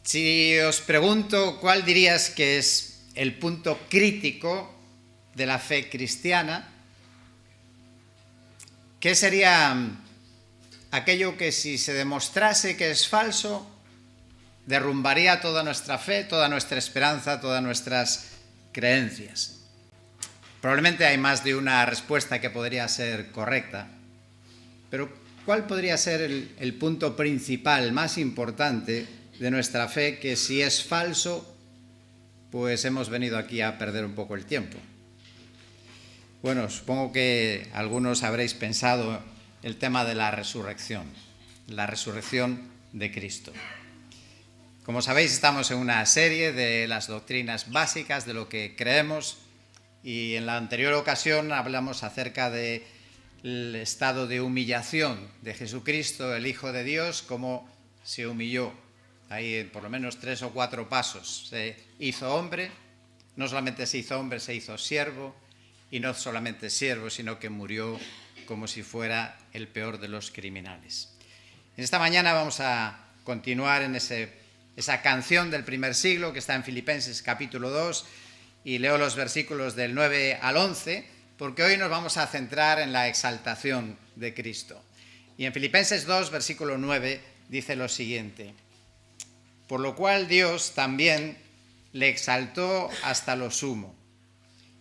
Si os pregunto cuál dirías que es el punto crítico de la fe cristiana, ¿qué sería aquello que si se demostrase que es falso, derrumbaría toda nuestra fe, toda nuestra esperanza, todas nuestras creencias? Probablemente hay más de una respuesta que podría ser correcta, pero ¿cuál podría ser el punto principal, más importante de nuestra fe, que si es falso, pues hemos venido aquí a perder un poco el tiempo? Bueno, supongo que algunos habréis pensado el tema de la resurrección de Cristo. Como sabéis, estamos en una serie de las doctrinas básicas de lo que creemos, y en la anterior ocasión hablamos acerca del estado de humillación de Jesucristo, el Hijo de Dios, cómo se humilló. Hay por lo menos 3 o 4 pasos. Se hizo hombre, no solamente se hizo hombre, se hizo siervo, y no solamente siervo, sino que murió como si fuera el peor de los criminales. En esta mañana vamos a continuar en esa canción del primer siglo que está en Filipenses capítulo 2, y leo los versículos del 9 al 11, porque hoy nos vamos a centrar en la exaltación de Cristo. Y en Filipenses 2, versículo 9, dice lo siguiente: por lo cual Dios también le exaltó hasta lo sumo,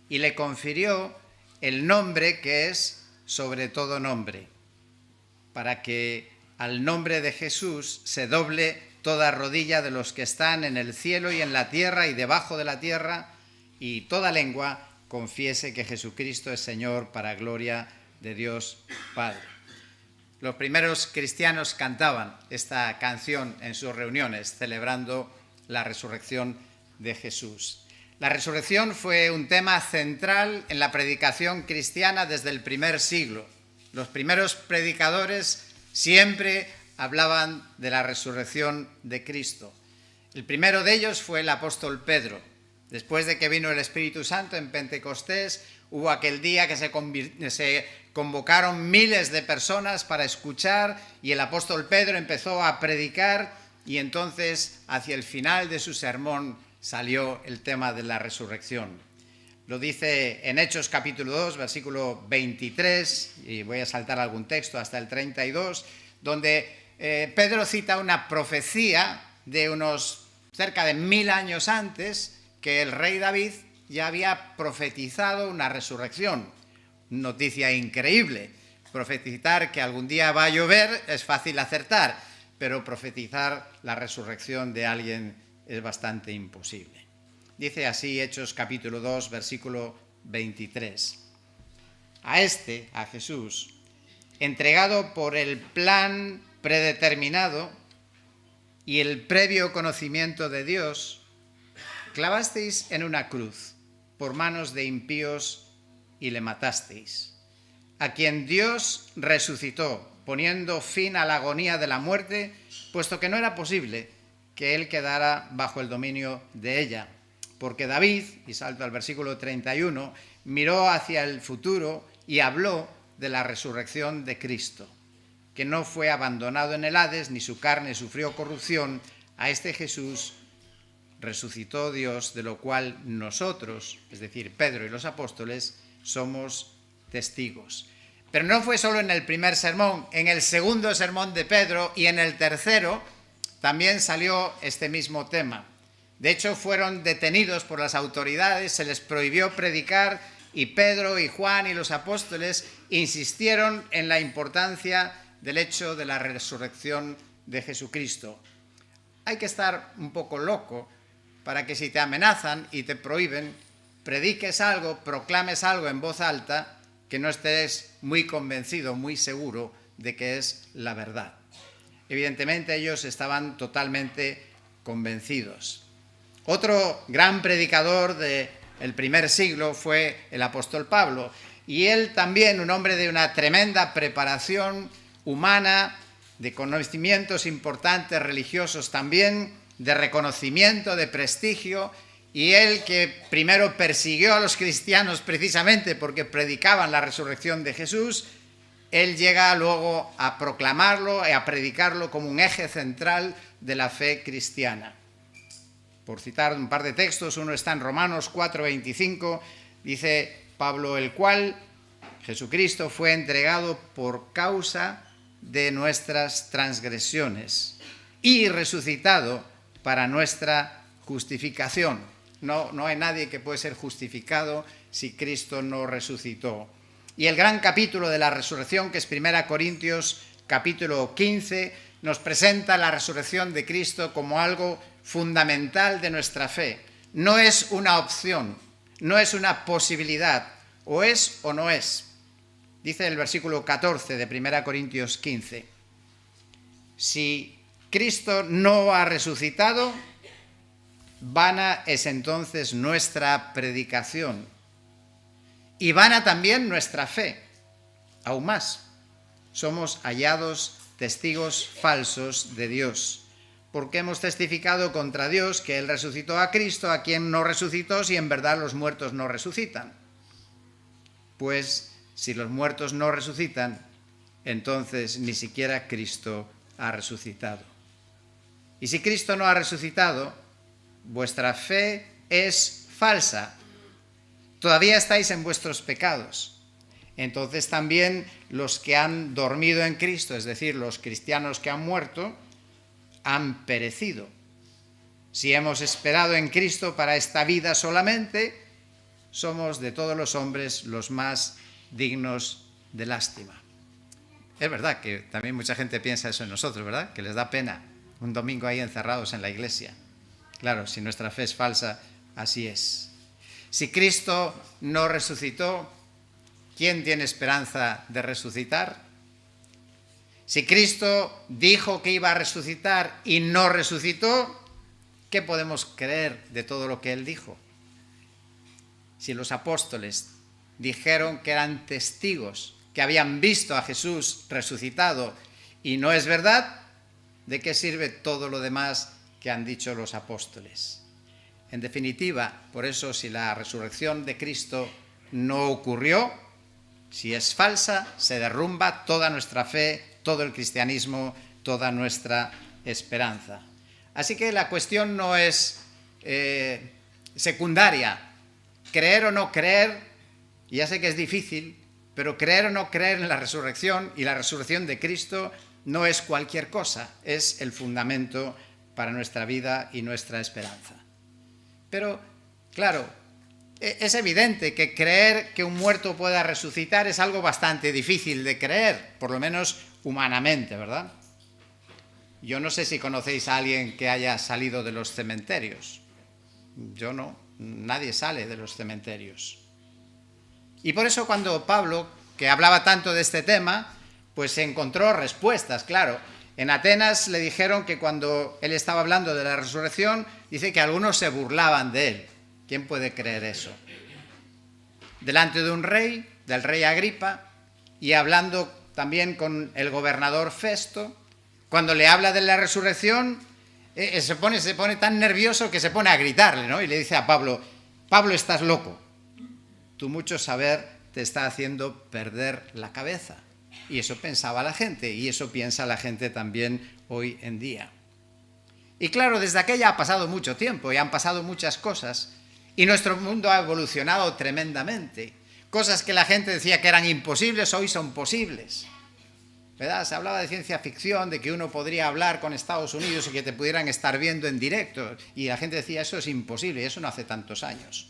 y le confirió el nombre que es sobre todo nombre, para que al nombre de Jesús se doble toda rodilla de los que están en el cielo y en la tierra y debajo de la tierra, y toda lengua confiese que Jesucristo es Señor, para gloria de Dios Padre. Los primeros cristianos cantaban esta canción en sus reuniones, celebrando la resurrección de Jesús. La resurrección fue un tema central en la predicación cristiana desde el primer siglo. Los primeros predicadores siempre hablaban de la resurrección de Cristo. El primero de ellos fue el apóstol Pedro. Después de que vino el Espíritu Santo en Pentecostés, hubo aquel día que se convocaron miles de personas para escuchar, y el apóstol Pedro empezó a predicar, y entonces hacia el final de su sermón salió el tema de la resurrección. Lo dice en Hechos capítulo 2, versículo 23, y voy a saltar algún texto hasta el 32, donde Pedro cita una profecía de unos cerca de 1000 años antes, que el rey David ya había profetizado una resurrección. Noticia increíble. Profetizar que algún día va a llover es fácil acertar, pero profetizar la resurrección de alguien es bastante imposible. Dice así Hechos capítulo 2, versículo 23. A Jesús, entregado por el plan predeterminado y el previo conocimiento de Dios, clavasteis en una cruz por manos de impíos y le matasteis, a quien Dios resucitó, poniendo fin a la agonía de la muerte, puesto que no era posible que él quedara bajo el dominio de ella. Porque David, y salto al versículo 31, miró hacia el futuro y habló de la resurrección de Cristo, que no fue abandonado en el Hades, ni su carne sufrió corrupción. A este Jesús resucitó Dios, de lo cual nosotros, es decir, Pedro y los apóstoles, somos testigos. Pero no fue solo en el primer sermón, en el segundo sermón de Pedro y en el tercero también salió este mismo tema. De hecho, fueron detenidos por las autoridades, se les prohibió predicar, y Pedro y Juan y los apóstoles insistieron en la importancia del hecho de la resurrección de Jesucristo. Hay que estar un poco loco para que, si te amenazan y te prohíben, prediques algo, proclames algo en voz alta que no estés muy convencido, muy seguro de que es la verdad. Evidentemente ellos estaban totalmente convencidos. Otro gran predicador del primer siglo fue el apóstol Pablo, y él también, un hombre de una tremenda preparación humana, de conocimientos importantes religiosos también, de reconocimiento, de prestigio, y él, que primero persiguió a los cristianos precisamente porque predicaban la resurrección de Jesús, él llega luego a proclamarlo y a predicarlo como un eje central de la fe cristiana. Por citar un par de textos, uno está en Romanos 4:25, dice Pablo, el cual, Jesucristo, fue entregado por causa de nuestras transgresiones y resucitado para nuestra justificación. No hay nadie que puede ser justificado si Cristo no resucitó. Y el gran capítulo de la resurrección, que es 1 Corintios capítulo 15, nos presenta la resurrección de Cristo como algo fundamental de nuestra fe. No es una opción, no es una posibilidad, o es o no es. Dice el versículo 14 de 1 Corintios 15, si Cristo no ha resucitado, vana es entonces nuestra predicación y vana también nuestra fe. Aún más, somos hallados testigos falsos de Dios, porque hemos testificado contra Dios que Él resucitó a Cristo, a quien no resucitó, si en verdad los muertos no resucitan. Pues si los muertos no resucitan, entonces ni siquiera Cristo ha resucitado. Y si Cristo no ha resucitado, vuestra fe es falsa. Todavía estáis en vuestros pecados. Entonces también los que han dormido en Cristo, es decir, los cristianos que han muerto, han perecido. Si hemos esperado en Cristo para esta vida solamente, somos de todos los hombres los más dignos de lástima. Es verdad que también mucha gente piensa eso en nosotros, ¿verdad? Que les da pena un domingo ahí encerrados en la iglesia. Claro, si nuestra fe es falsa, así es. Si Cristo no resucitó, ¿quién tiene esperanza de resucitar? Si Cristo dijo que iba a resucitar y no resucitó, ¿qué podemos creer de todo lo que Él dijo? Si los apóstoles dijeron que eran testigos, que habían visto a Jesús resucitado y no es verdad, ¿de qué sirve todo lo demás que han dicho los apóstoles? En definitiva, por eso, si la resurrección de Cristo no ocurrió, si es falsa, se derrumba toda nuestra fe, todo el cristianismo, toda nuestra esperanza. Así que la cuestión no es secundaria, creer o no creer, y ya sé que es difícil, pero creer o no creer en la resurrección y la resurrección de Cristo no es cualquier cosa, es el fundamento para nuestra vida y nuestra esperanza. Pero, claro, es evidente que creer que un muerto pueda resucitar es algo bastante difícil de creer, por lo menos humanamente, ¿verdad? Yo no sé si conocéis a alguien que haya salido de los cementerios. Yo no, nadie sale de los cementerios. Y por eso cuando Pablo, que hablaba tanto de este tema, pues encontró respuestas, claro. En Atenas le dijeron que cuando él estaba hablando de la resurrección, dice que algunos se burlaban de él. ¿Quién puede creer eso? Delante de un rey, del rey Agripa, y hablando también con el gobernador Festo, cuando le habla de la resurrección, se pone tan nervioso que se pone a gritarle, ¿no? Y le dice a Pablo, Pablo, estás loco. Tu mucho saber te está haciendo perder la cabeza. Y eso pensaba la gente, y eso piensa la gente también hoy en día. Y claro, desde aquella ha pasado mucho tiempo y han pasado muchas cosas, y nuestro mundo ha evolucionado tremendamente. Cosas que la gente decía que eran imposibles, hoy son posibles. ¿Verdad? Se hablaba de ciencia ficción, de que uno podría hablar con Estados Unidos y que te pudieran estar viendo en directo, y la gente decía, eso es imposible, y eso no hace tantos años.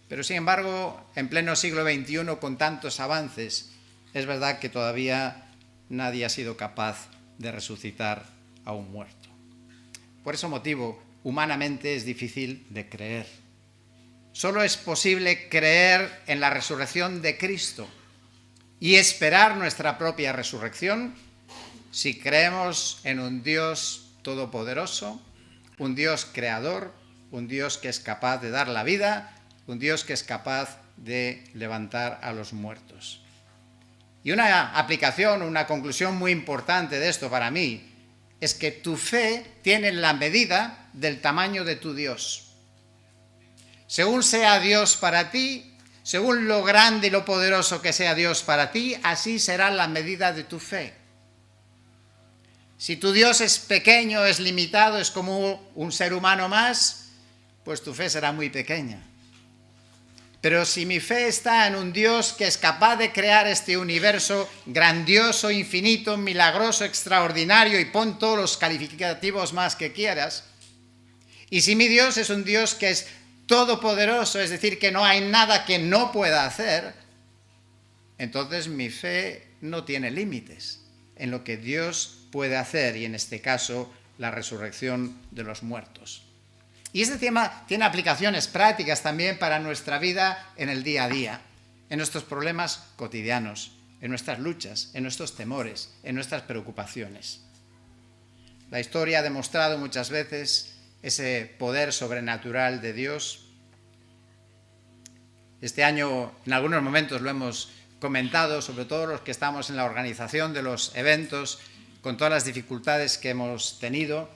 Pero sin embargo, en pleno siglo XXI, con tantos avances, es verdad que todavía nadie ha sido capaz de resucitar a un muerto. Por ese motivo, humanamente es difícil de creer. Solo es posible creer en la resurrección de Cristo y esperar nuestra propia resurrección si creemos en un Dios todopoderoso, un Dios creador, un Dios que es capaz de dar la vida, un Dios que es capaz de levantar a los muertos. Y una aplicación, una conclusión muy importante de esto para mí es que tu fe tiene la medida del tamaño de tu Dios. Según sea Dios para ti, según lo grande y lo poderoso que sea Dios para ti, así será la medida de tu fe. Si tu Dios es pequeño, es limitado, es como un ser humano más, pues tu fe será muy pequeña. Pero si mi fe está en un Dios que es capaz de crear este universo grandioso, infinito, milagroso, extraordinario, y pon todos los calificativos más que quieras, y si mi Dios es un Dios que es todopoderoso, es decir, que no hay nada que no pueda hacer, entonces mi fe no tiene límites en lo que Dios puede hacer, y en este caso la resurrección de los muertos. Y este tema tiene aplicaciones prácticas también para nuestra vida en el día a día, en nuestros problemas cotidianos, en nuestras luchas, en nuestros temores, en nuestras preocupaciones. La historia ha demostrado muchas veces ese poder sobrenatural de Dios. Este año, en algunos momentos lo hemos comentado, sobre todo los que estamos en la organización de los eventos, con todas las dificultades que hemos tenido.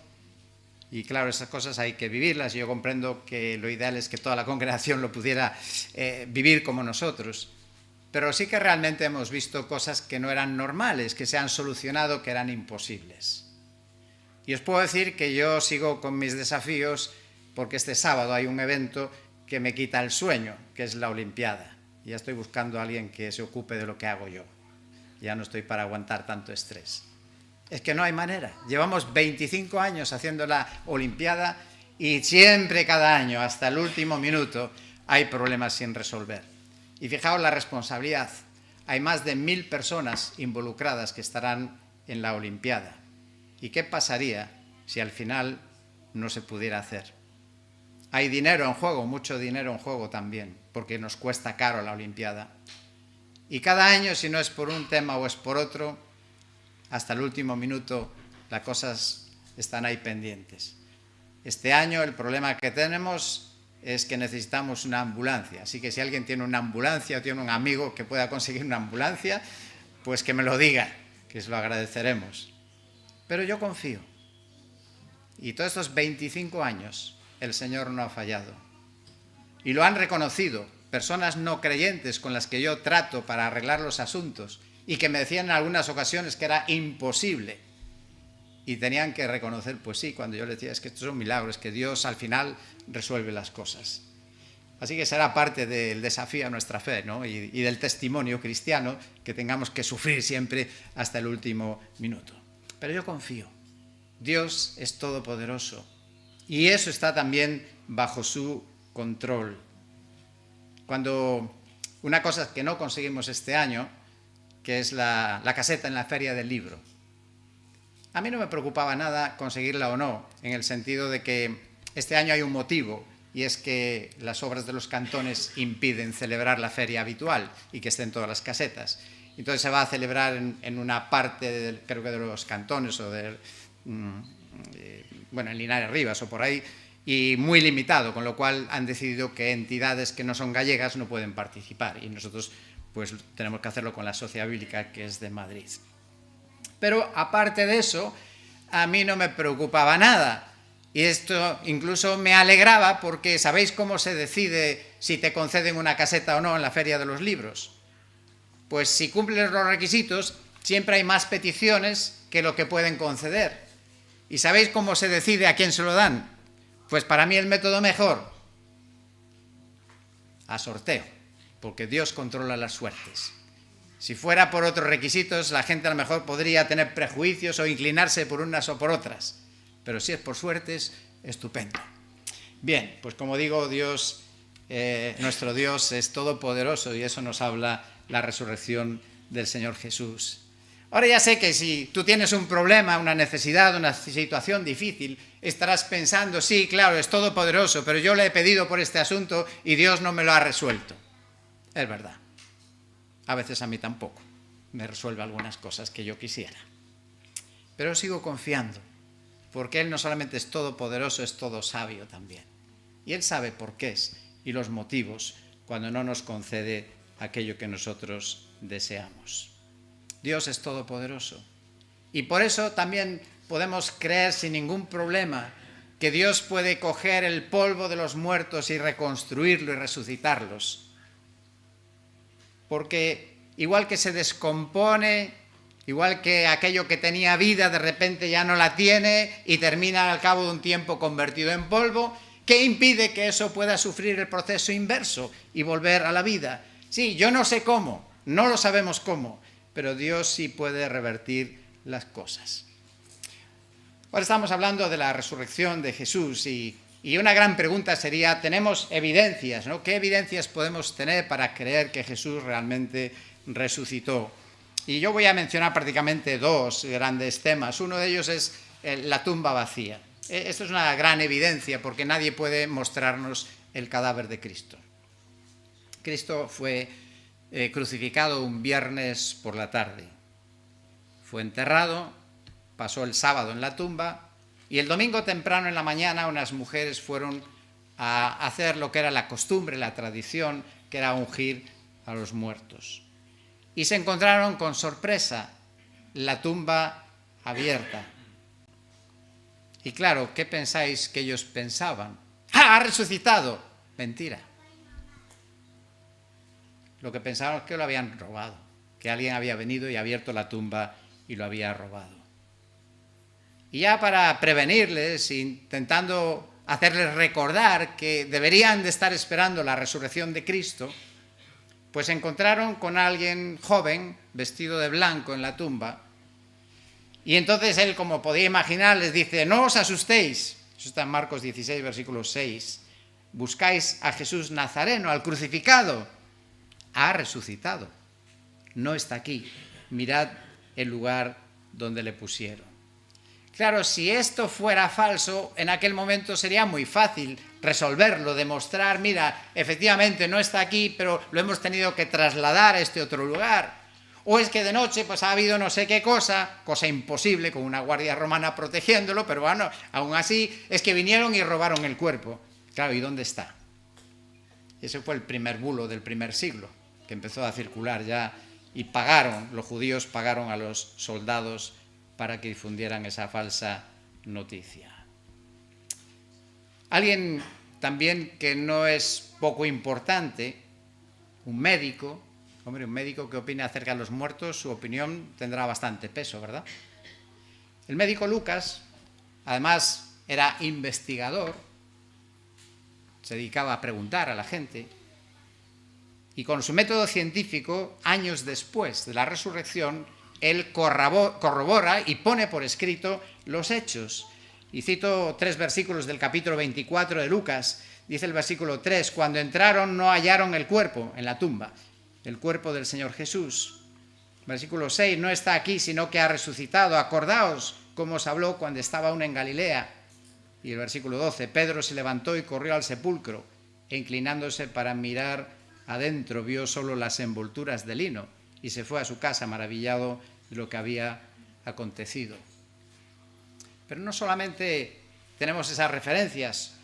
Y claro, esas cosas hay que vivirlas, y yo comprendo que lo ideal es que toda la congregación lo pudiera vivir como nosotros. Pero sí que realmente hemos visto cosas que no eran normales, que se han solucionado, que eran imposibles. Y os puedo decir que yo sigo con mis desafíos, porque este sábado hay un evento que me quita el sueño, que es la Olimpiada. Y ya estoy buscando a alguien que se ocupe de lo que hago yo. Ya no estoy para aguantar tanto estrés. Es que no hay manera. Llevamos 25 años haciendo la Olimpiada y siempre, cada año, hasta el último minuto, hay problemas sin resolver. Y fijaos la responsabilidad. Hay más de 1000 personas involucradas que estarán en la Olimpiada. ¿Y qué pasaría si al final no se pudiera hacer? Hay dinero en juego, mucho dinero en juego también, porque nos cuesta caro la Olimpiada. Y cada año, si no es por un tema o es por otro, hasta el último minuto las cosas están ahí pendientes. Este año el problema que tenemos es que necesitamos una ambulancia. Así que si alguien tiene una ambulancia o tiene un amigo que pueda conseguir una ambulancia, pues que me lo diga, que se lo agradeceremos. Pero yo confío. Y todos estos 25 años el Señor no ha fallado. Y lo han reconocido personas no creyentes con las que yo trato para arreglar los asuntos, y que me decían en algunas ocasiones que era imposible. Y tenían que reconocer, pues sí, cuando yo les decía, es que esto es un milagro, es que Dios al final resuelve las cosas. Así que será parte del desafío a nuestra fe, ¿no? y del testimonio cristiano, que tengamos que sufrir siempre hasta el último minuto. Pero yo confío. Dios es todopoderoso. Y eso está también bajo su control. Cuando una cosa que no conseguimos este año, que es la caseta en la Feria del Libro. A mí no me preocupaba nada conseguirla o no, en el sentido de que este año hay un motivo, y es que las obras de los cantones impiden celebrar la feria habitual y que estén todas las casetas. Entonces se va a celebrar en una parte, creo que de los cantones, o en Linares Rivas o por ahí, y muy limitado, con lo cual han decidido que entidades que no son gallegas no pueden participar, y nosotros pues tenemos que hacerlo con la Sociedad Bíblica, que es de Madrid. Pero aparte de eso, a mí no me preocupaba nada. Y esto incluso me alegraba, porque ¿sabéis cómo se decide si te conceden una caseta o no en la Feria de los Libros? Pues si cumples los requisitos, siempre hay más peticiones que lo que pueden conceder. ¿Y sabéis cómo se decide a quién se lo dan? Pues para mí el método mejor: a sorteo. Porque Dios controla las suertes. Si fuera por otros requisitos, la gente a lo mejor podría tener prejuicios o inclinarse por unas o por otras. Pero si es por suertes, estupendo. Bien, pues como digo, Dios, nuestro Dios es todopoderoso, y eso nos habla la resurrección del Señor Jesús. Ahora ya sé que si tú tienes un problema, una necesidad, una situación difícil, estarás pensando, sí, claro, es todopoderoso, pero yo le he pedido por este asunto y Dios no me lo ha resuelto. Es verdad. A veces a mí tampoco me resuelve algunas cosas que yo quisiera. Pero sigo confiando, porque Él no solamente es todopoderoso, es todo sabio también. Y Él sabe por qué es y los motivos cuando no nos concede aquello que nosotros deseamos. Dios es todopoderoso. Y por eso también podemos creer sin ningún problema que Dios puede coger el polvo de los muertos y reconstruirlo y resucitarlos. Porque igual que se descompone Igual que aquello que tenía vida de repente ya no la tiene y termina al cabo de un tiempo convertido en polvo. ¿Qué impide que eso pueda sufrir el proceso inverso y volver a la vida? Sí, yo no sé cómo, no lo sabemos cómo, pero Dios sí puede revertir las cosas. Ahora estamos hablando de la resurrección de Jesús y una gran pregunta sería, ¿tenemos evidencias, ¿no? ¿Qué evidencias podemos tener para creer que Jesús realmente resucitó? Y yo voy a mencionar prácticamente dos grandes temas. Uno de ellos es la tumba vacía. Esto es una gran evidencia porque nadie puede mostrarnos el cadáver de Cristo. Cristo fue crucificado un viernes por la tarde. Fue enterrado, pasó el sábado en la tumba y el domingo temprano en la mañana unas mujeres fueron a hacer lo que era la costumbre, la tradición, que era ungir a los muertos. Y se encontraron con sorpresa la tumba abierta. Y claro, ¿qué pensáis que ellos pensaban? ¡Ah, ha resucitado! Mentira. Lo que pensaban es que lo habían robado, que alguien había venido y abierto la tumba y lo había robado. Y ya para prevenirles, intentando hacerles recordar que deberían de estar esperando la resurrección de Cristo, pues se encontraron con alguien joven, vestido de blanco en la tumba, y entonces él, como podía imaginar, les dice, no os asustéis, eso está en Marcos 16, versículo 6, buscáis a Jesús Nazareno, al crucificado, ha resucitado, no está aquí, mirad el lugar donde le pusieron. Claro, si esto fuera falso, en aquel momento sería muy fácil resolverlo, demostrar, mira, efectivamente no está aquí, pero lo hemos tenido que trasladar a este otro lugar. O es que de noche pues ha habido no sé qué cosa imposible, con una guardia romana protegiéndolo, pero bueno, aún así es que vinieron y robaron el cuerpo. Claro, ¿y dónde está? Ese fue el primer bulo del primer siglo, que empezó a circular ya, y los judíos pagaron a los soldados para que difundieran esa falsa noticia. Alguien también que no es poco importante, un médico que opine acerca de los muertos, su opinión tendrá bastante peso, ¿verdad? El médico Lucas, además, era investigador, se dedicaba a preguntar a la gente, y con su método científico, años después de la resurrección, él corrobora y pone por escrito los hechos. Y cito 3 versículos del capítulo 24 de Lucas. Dice el versículo 3, cuando entraron no hallaron el cuerpo en la tumba, el cuerpo del Señor Jesús. Versículo 6, no está aquí, sino que ha resucitado. Acordaos cómo os habló cuando estaba aún en Galilea. Y el versículo 12, Pedro se levantó y corrió al sepulcro, e inclinándose para mirar adentro, vio solo las envolturas de lino, y se fue a su casa maravillado de lo que había acontecido. Pero no solamente tenemos esas referencias,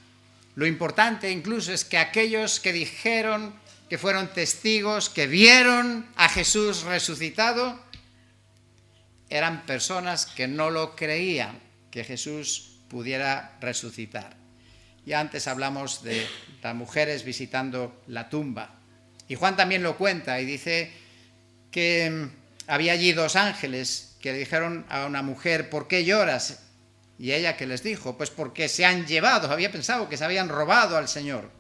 lo importante incluso es que aquellos que dijeron, que fueron testigos, que vieron a Jesús resucitado, eran personas que no lo creían, que Jesús pudiera resucitar. Ya antes hablamos de las mujeres visitando la tumba, y Juan también lo cuenta y dice que había allí 2 ángeles que le dijeron a una mujer, ¿por qué lloras? Y ella, ¿qué les dijo? Pues porque se han llevado, había pensado que se habían robado al Señor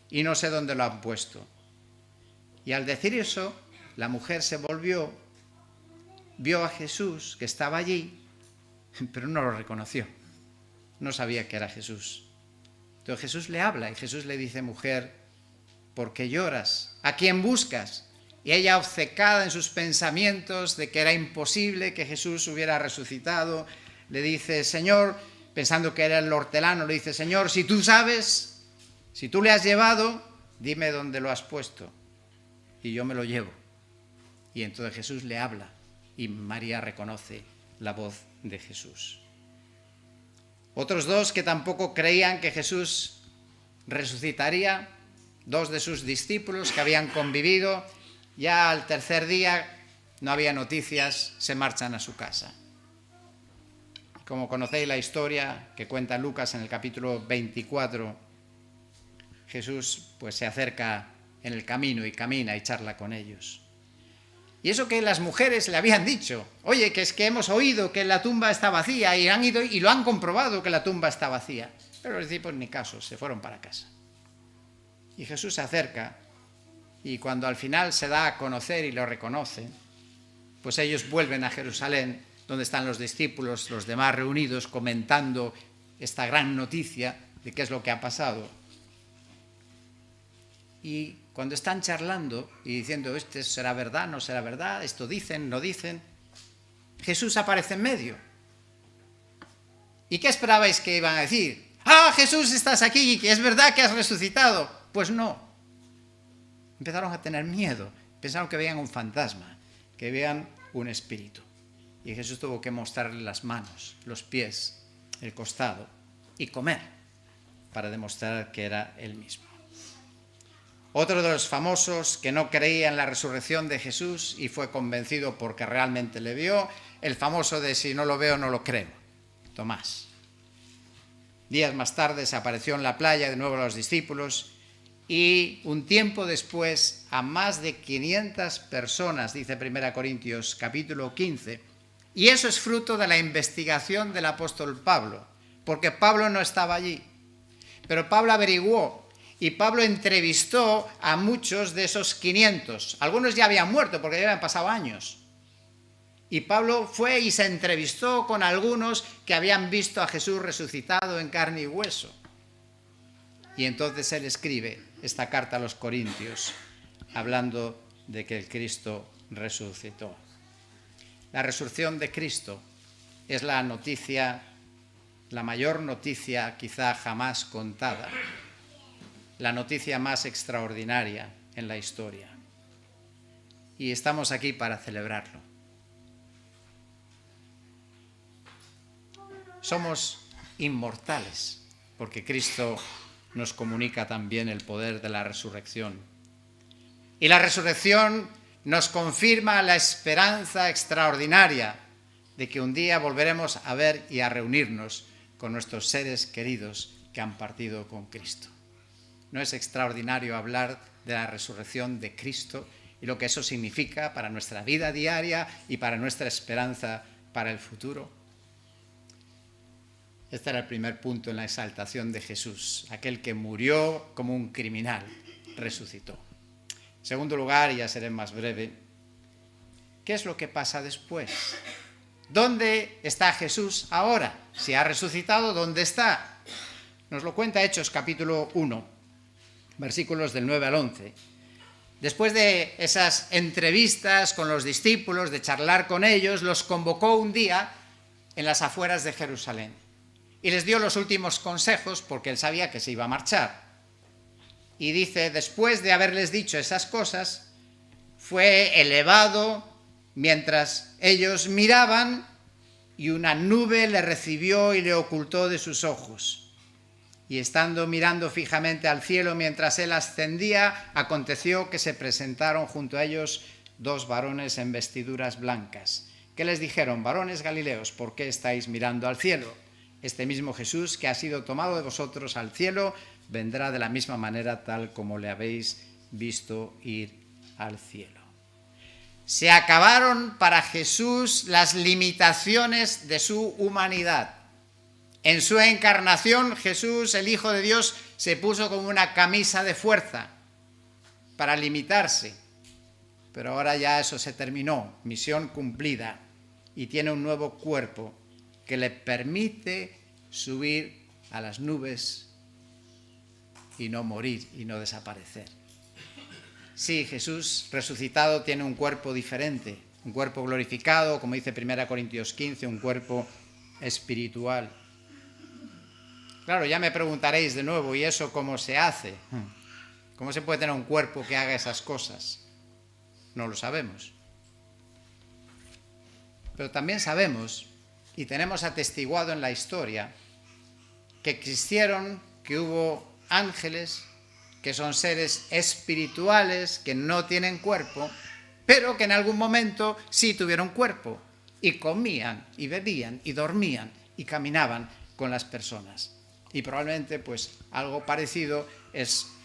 y no sé dónde lo han puesto. Y al decir eso, la mujer se volvió, vio a Jesús que estaba allí, pero no lo reconoció, no sabía que era Jesús. Entonces Jesús le habla y Jesús le dice, mujer, ¿por qué lloras? ¿A quién buscas? Y ella, obcecada en sus pensamientos de que era imposible que Jesús hubiera resucitado, le dice, Señor, pensando que era el hortelano, le dice, Señor, si tú sabes, si tú le has llevado, dime dónde lo has puesto y yo me lo llevo. Y entonces Jesús le habla y María reconoce la voz de Jesús. Otros 2 que tampoco creían que Jesús resucitaría, 2 de sus discípulos que habían convivido, ya al tercer día no había noticias, se marchan a su casa. Como conocéis la historia que cuenta Lucas en el capítulo 24, Jesús pues se acerca en el camino y camina y charla con ellos. Y eso que las mujeres le habían dicho, oye, que es que hemos oído que la tumba está vacía, y han ido y lo han comprobado que la tumba está vacía. Pero los discípulos ni caso, se fueron para casa. Y Jesús se acerca, y cuando al final se da a conocer y lo reconoce, pues ellos vuelven a Jerusalén, donde están los discípulos, los demás reunidos, comentando esta gran noticia de qué es lo que ha pasado. Y cuando están charlando y diciendo, ¿esto será verdad, no será verdad? ¿Esto dicen, no dicen? Jesús aparece en medio. ¿Y qué esperabais que iban a decir? ¡Ah, Jesús, estás aquí! ¿Es verdad que has resucitado? Pues no. Empezaron a tener miedo. Pensaron que veían un fantasma, que veían un espíritu. Y Jesús tuvo que mostrarle las manos, los pies, el costado y comer para demostrar que era él mismo. Otro de los famosos que no creía en la resurrección de Jesús y fue convencido porque realmente le vio, el famoso de si no lo veo no lo creo, Tomás. Días más tarde se apareció en la playa de nuevo a los discípulos y un tiempo después a más de 500 personas, dice 1 Corintios capítulo 15, y eso es fruto de la investigación del apóstol Pablo, porque Pablo no estaba allí, pero Pablo averiguó. Y Pablo entrevistó a muchos de esos 500. Algunos ya habían muerto porque ya habían pasado años. Y Pablo fue y se entrevistó con algunos que habían visto a Jesús resucitado en carne y hueso. Y entonces él escribe esta carta a los Corintios, hablando de que el Cristo resucitó. La resurrección de Cristo es la noticia, la mayor noticia quizá jamás contada. La noticia más extraordinaria en la historia. Y estamos aquí para celebrarlo. Somos inmortales, porque Cristo nos comunica también el poder de la resurrección. Y la resurrección nos confirma la esperanza extraordinaria de que un día volveremos a ver y a reunirnos con nuestros seres queridos que han partido con Cristo. ¿No es extraordinario hablar de la resurrección de Cristo y lo que eso significa para nuestra vida diaria y para nuestra esperanza para el futuro? Este era el primer punto en la exaltación de Jesús. Aquel que murió como un criminal, resucitó. En segundo lugar, y ya seré más breve, ¿qué es lo que pasa después? ¿Dónde está Jesús ahora? Si ha resucitado, ¿dónde está? Nos lo cuenta Hechos capítulo 1. Versículos del 9 al 11. Después de esas entrevistas con los discípulos, de charlar con ellos, los convocó un día en las afueras de Jerusalén y les dio los últimos consejos porque él sabía que se iba a marchar. Y dice, después de haberles dicho esas cosas, fue elevado mientras ellos miraban y una nube le recibió y le ocultó de sus ojos. Y estando mirando fijamente al cielo mientras él ascendía, aconteció que se presentaron junto a ellos dos varones en vestiduras blancas. ¿Qué les dijeron? Varones galileos, ¿por qué estáis mirando al cielo? Este mismo Jesús que ha sido tomado de vosotros al cielo, vendrá de la misma manera tal como le habéis visto ir al cielo. Se acabaron para Jesús las limitaciones de su humanidad. En su encarnación, Jesús, el Hijo de Dios, se puso como una camisa de fuerza para limitarse. Pero ahora ya eso se terminó, misión cumplida, y tiene un nuevo cuerpo que le permite subir a las nubes y no morir y no desaparecer. Sí, Jesús resucitado tiene un cuerpo diferente, un cuerpo glorificado, como dice 1 Corintios 15, un cuerpo espiritual. Claro, ya me preguntaréis de nuevo, ¿y eso cómo se hace? ¿Cómo se puede tener un cuerpo que haga esas cosas? No lo sabemos. Pero también sabemos, y tenemos atestiguado en la historia, que existieron, que hubo ángeles, que son seres espirituales, que no tienen cuerpo, pero que en algún momento sí tuvieron cuerpo, y comían, y bebían, y dormían, y caminaban con las personas. Y probablemente pues algo parecido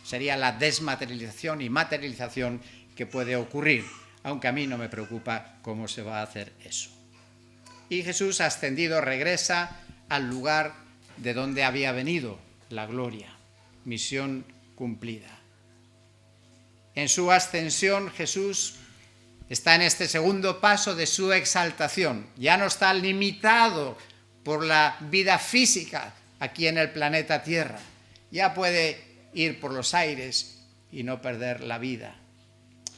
sería la desmaterialización y materialización que puede ocurrir. aunque a mí no me preocupa cómo se va a hacer eso. Y Jesús, ascendido, regresa al lugar de donde había venido, la gloria, misión cumplida. En su ascensión, Jesús está en este segundo paso de su exaltación. Ya no está limitado por la vida física aquí en el planeta Tierra. Ya puede ir por los aires y no perder la vida.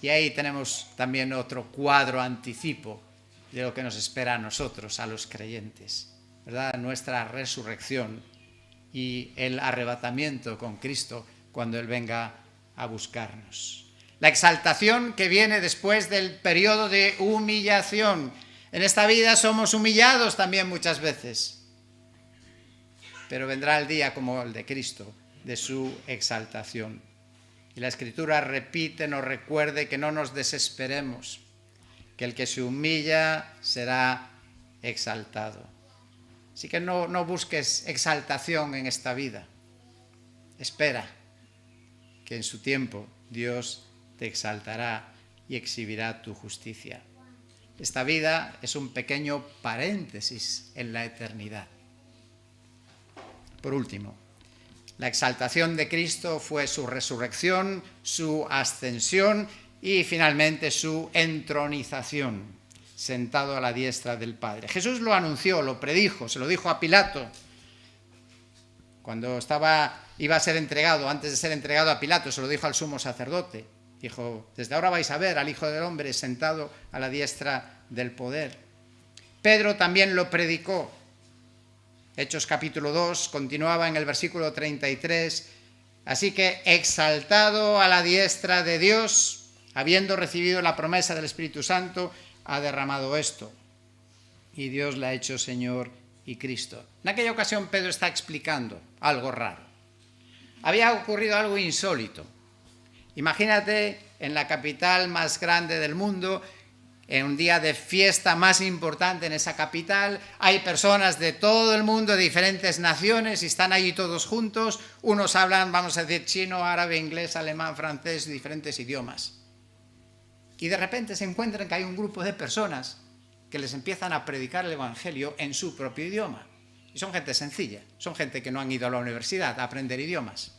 Y ahí tenemos también otro cuadro anticipo de lo que nos espera a nosotros, a los creyentes, ¿verdad? Nuestra resurrección y el arrebatamiento con Cristo cuando Él venga a buscarnos. La exaltación que viene después del periodo de humillación. En esta vida somos humillados también muchas veces, pero vendrá el día como el de Cristo, de su exaltación. Y la Escritura repite, nos recuerde que no nos desesperemos, que el que se humilla será exaltado. Así que no busques exaltación en esta vida. Espera que en su tiempo Dios te exaltará y exhibirá tu justicia. Esta vida es un pequeño paréntesis en la eternidad. Por último, la exaltación de Cristo fue su resurrección, su ascensión y finalmente su entronización, sentado a la diestra del Padre. Jesús lo anunció, lo predijo, se lo dijo a Pilato cuando iba a ser entregado. Antes de ser entregado a Pilato, se lo dijo al sumo sacerdote. Dijo: desde ahora vais a ver al Hijo del Hombre sentado a la diestra del poder. Pedro también lo predicó. Hechos capítulo 2 continuaba en el versículo 33. Así que, exaltado a la diestra de Dios, habiendo recibido la promesa del Espíritu Santo, ha derramado esto. Y Dios la ha hecho Señor y Cristo. En aquella ocasión Pedro está explicando algo raro. Había ocurrido algo insólito. Imagínate en la capital más grande del mundo, en un día de fiesta más importante en esa capital, hay personas de todo el mundo, de diferentes naciones, y están allí todos juntos. Unos hablan, vamos a decir, chino, árabe, inglés, alemán, francés, diferentes idiomas. Y de repente se encuentran que hay un grupo de personas que les empiezan a predicar el Evangelio en su propio idioma. Y son gente sencilla, son gente que no han ido a la universidad a aprender idiomas.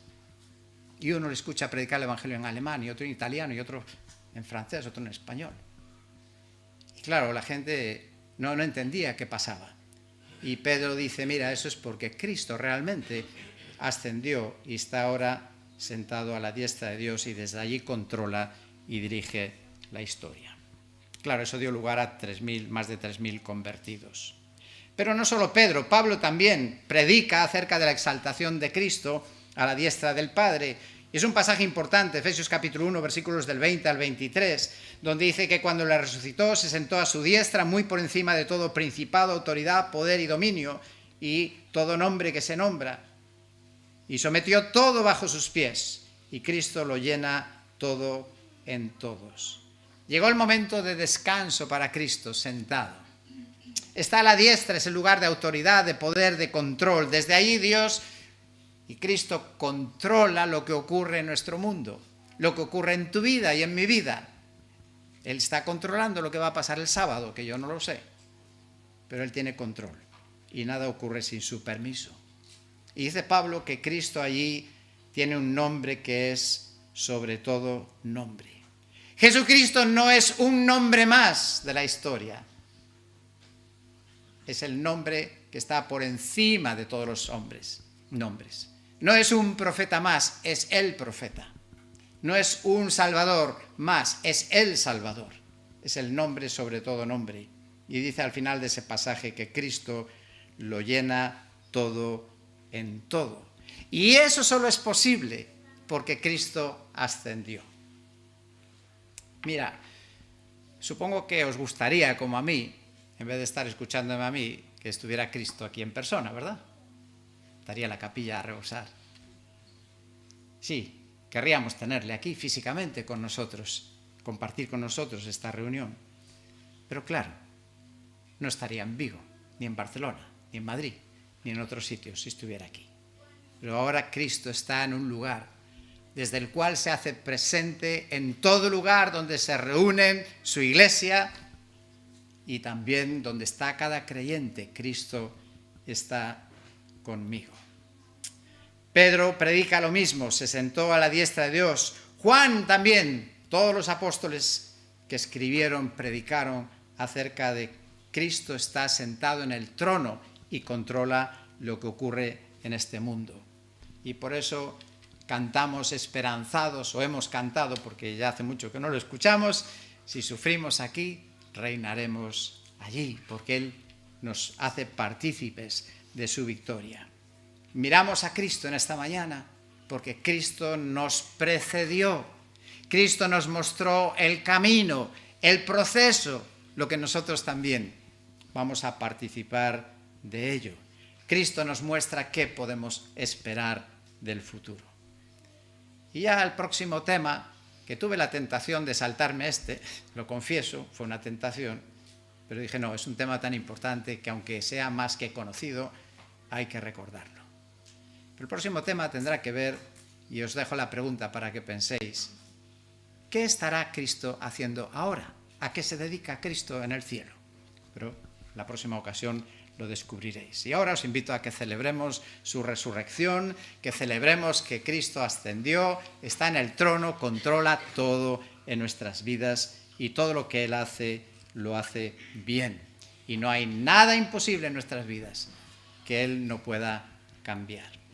Y uno le escucha predicar el Evangelio en alemán, y otro en italiano, y otro en francés, otro en español. Y claro, la gente no entendía qué pasaba. Y Pedro dice: mira, eso es porque Cristo realmente ascendió y está ahora sentado a la diestra de Dios, y desde allí controla y dirige la historia. Claro, eso dio lugar a más de 3.000 convertidos. Pero no solo Pedro, Pablo también predica acerca de la exaltación de Cristo a la diestra del Padre. Y es un pasaje importante, Efesios capítulo 1, versículos del 20 al 23, donde dice que cuando le resucitó se sentó a su diestra, muy por encima de todo principado, autoridad, poder y dominio, y todo nombre que se nombra. Y sometió todo bajo sus pies, y Cristo lo llena todo en todos. Llegó el momento de descanso para Cristo sentado. Está a la diestra, es el lugar de autoridad, de poder, de control. Desde allí Dios y Cristo controla lo que ocurre en nuestro mundo, lo que ocurre en tu vida y en mi vida. Él está controlando lo que va a pasar el sábado, que yo no lo sé, pero Él tiene control y nada ocurre sin su permiso. Y dice Pablo que Cristo allí tiene un nombre que es sobre todo nombre. Jesucristo no es un nombre más de la historia. Es el nombre que está por encima de todos los nombres. No es un profeta más, es el profeta. No es un salvador más, es el salvador. Es el nombre sobre todo nombre. Y dice al final de ese pasaje que Cristo lo llena todo en todo. Y eso solo es posible porque Cristo ascendió. Mira, supongo que os gustaría, como a mí, en vez de estar escuchándome a mí, que estuviera Cristo aquí en persona, ¿verdad? Estaría la capilla a rebosar. Sí, querríamos tenerle aquí físicamente con nosotros, compartir con nosotros esta reunión. Pero claro, no estaría en Vigo, ni en Barcelona, ni en Madrid, ni en otros sitios si estuviera aquí. Pero ahora Cristo está en un lugar desde el cual se hace presente en todo lugar donde se reúne su iglesia y también donde está cada creyente. Cristo está conmigo. Pedro predica lo mismo, se sentó a la diestra de Dios. Juan también, todos los apóstoles que escribieron, predicaron acerca de Cristo está sentado en el trono y controla lo que ocurre en este mundo. Y por eso cantamos esperanzados, o hemos cantado, porque ya hace mucho que no lo escuchamos, si sufrimos aquí, reinaremos allí, porque Él nos hace partícipes de su victoria. Miramos a Cristo en esta mañana, porque Cristo nos precedió. Cristo nos mostró el camino, el proceso, lo que nosotros también vamos a participar de ello. Cristo nos muestra qué podemos esperar del futuro. Y ya el próximo tema, que tuve la tentación de saltarme lo confieso, fue una tentación, pero dije no, es un tema tan importante que aunque sea más que conocido, hay que recordarlo. El próximo tema tendrá que ver, y os dejo la pregunta para que penséis, ¿qué estará Cristo haciendo ahora? ¿A qué se dedica Cristo en el cielo? Pero la próxima ocasión lo descubriréis. Y ahora os invito a que celebremos su resurrección, que celebremos que Cristo ascendió, está en el trono, controla todo en nuestras vidas y todo lo que Él hace, lo hace bien. Y no hay nada imposible en nuestras vidas que Él no pueda cambiar.